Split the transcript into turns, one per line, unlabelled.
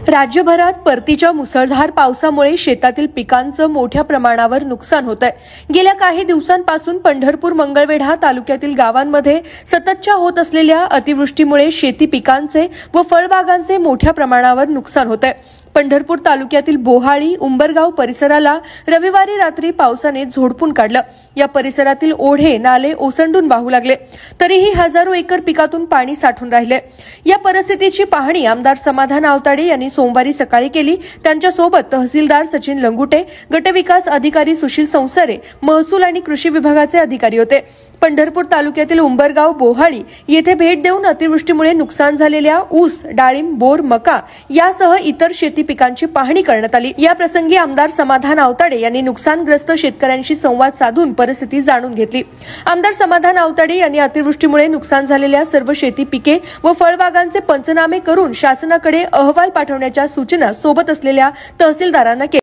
राज्यभरात परतीच्या मुसळधार पावसामुळे शेतातील पिकांचं मोठ्या प्रमाणावर नुकसान होत आहे। गेल्या काही दिवसांपासून पंढरपूर मंगळवेढा तालुक्यातील गावांमध्ये सततच्या होत असलेल्या अतिवृष्टीमुळे शेती पिकांचे व फळबागांचे मोठ्या प्रमाणावर नुकसान होत आहे। पंढरपूर तालुक्यातील बोहाळी उंबरगाव परिसराला रविवारी रात्री पावसाने झोडपून काढलं। या परिसरातील ओढे नाले ओसंडून वाहू लागले, तरीही हजारो एकर पिकातून पाणी साठून राहिले। या परिस्थितीची पाहणी आमदार समाधान आवताडे यांनी सोमवारी सकाळी केली। त्यांच्यासोबत तहसीलदार सचिन लंगुटे, गटविकास अधिकारी सुशील संसारे, महसूल आणि कृषी विभागाचे अधिकारी होते। पंढरपूर तालुक्यातील उंबरगाव बोहाळी येथे भेट देऊन अतिवृष्टीमुळे नुकसान झालेल्या ऊस, डाळिंब, बोर, मका यासह इतर शेती पिकांची पाहणी करण्यात आली। या प्रसंगी आमदार समाधान आवताडे यांनी नुकसानग्रस्त शेतकऱ्यांशी संवाद साधून परिस्थिती जाणून घेतली। आमदार समाधान आवताडे यांनी अतिवृष्टीमुळे नुकसान झालेल्या सर्व शेती पिके व फळबागांचे पंचनामे करून शासनाकडे अहवाल पाठवण्याच्या सूचना सोबत असलेल्या तहसीलदारांना केल्या।